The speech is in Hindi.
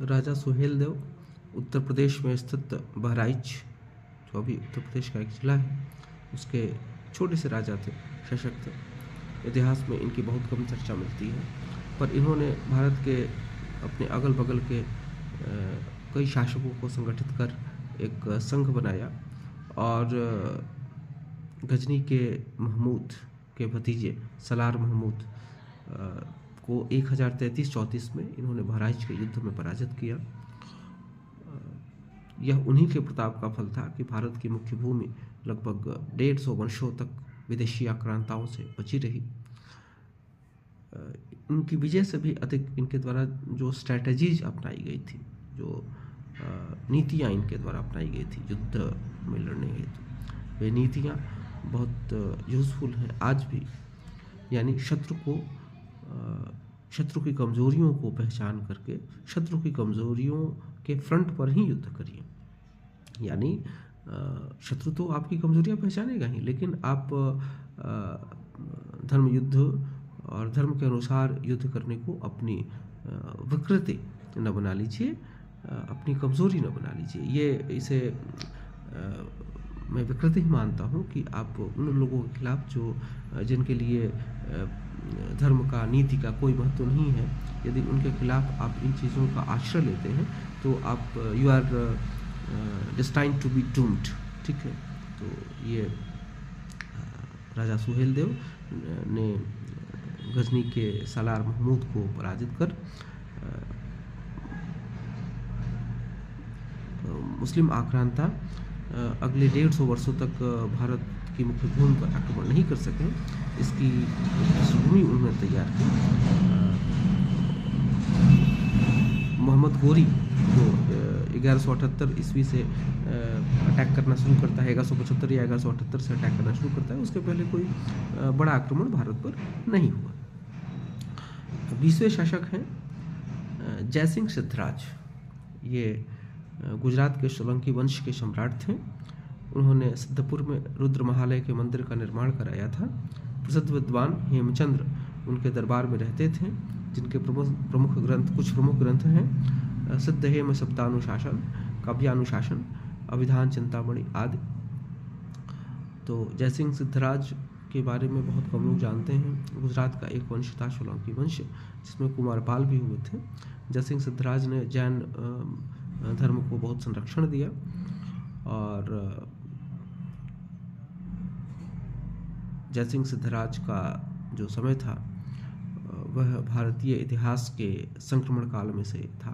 राजा सुहेल देव उत्तर प्रदेश में स्थित बहराइच, जो अभी उत्तर प्रदेश का एक जिला है, उसके छोटे से राजा थे, शासक थे। इतिहास में इनकी बहुत कम चर्चा मिलती है, पर इन्होंने भारत के अपने अगल बगल के कई शासकों को संगठित कर एक संघ बनाया और गजनी के महमूद के भतीजे सलार महमूद को 1033-34 में इन्होंने बहराइच के युद्ध में पराजित किया। यह उन्हीं के प्रताप का फल था कि भारत की मुख्य भूमि लगभग 150 वर्षों तक विदेशी आक्रांताओं से बची रही। इनकी विजय से भी अधिक इनके द्वारा जो स्ट्रैटेजीज अपनाई गई थी, जो नीतियाँ इनके द्वारा अपनाई गई थी युद्ध में लड़ने हेतु, वे नीतियाँ बहुत यूज़फुल हैं आज भी। यानी शत्रु की कमज़ोरियों को पहचान करके शत्रु की कमज़ोरियों के फ्रंट पर ही युद्ध करिए। यानी शत्रु तो आपकी कमज़ोरियाँ पहचानेगा ही, लेकिन आप धर्म युद्ध और धर्म के अनुसार युद्ध करने को अपनी विकृति न बना लीजिए, अपनी कमज़ोरी न बना लीजिए। इसे मैं विकृति ही मानता हूँ कि आप उन लोगों के खिलाफ जिनके लिए धर्म का, नीति का कोई महत्व नहीं है, यदि उनके खिलाफ आप इन चीज़ों का आश्रय लेते हैं तो आप you are destined to be doomed. ठीक है, तो ये राजा सुहेल देव ने गजनी के सालार महमूद को पराजित कर मुस्लिम आक्रांता अगले 150 वर्षों तक भारत की मुख्य भूमि पर आक्रमण नहीं कर सके। इसकी पृष्ठभूमि उन्होंने तैयार की। मोहम्मद गोरी जो 1178 ईस्वी से अटैक करना शुरू करता है, 1175 या 1178 से अटैक करना शुरू करता है, उसके पहले कोई बड़ा आक्रमण भारत पर नहीं हुआ। 20वें शासक हैं जयसिंह सिद्धराज। ये गुजरात के सोलंकी वंश के सम्राट थे। उन्होंने सिद्धपुर में रुद्र महालय के मंदिर का निर्माण कराया था। प्रसिद्ध विद्वान हेमचंद्र उनके दरबार में रहते थे, जिनके कुछ प्रमुख ग्रंथ हैं सिद्ध हेम शब्दानुशासन, काव्यानुशासन, अभिधान चिंतामणि आदि। तो जयसिंह सिद्धराज के बारे में बहुत कम लोग जानते हैं। गुजरात का एक वंश था सोलंकी वंश, जिसमें कुमारपाल भी हुए थे। जयसिंह सिद्धराज ने जैन धर्म को बहुत संरक्षण दिया और जयसिंह सिद्धराज का जो समय था वह भारतीय इतिहास के संक्रमण काल में से था।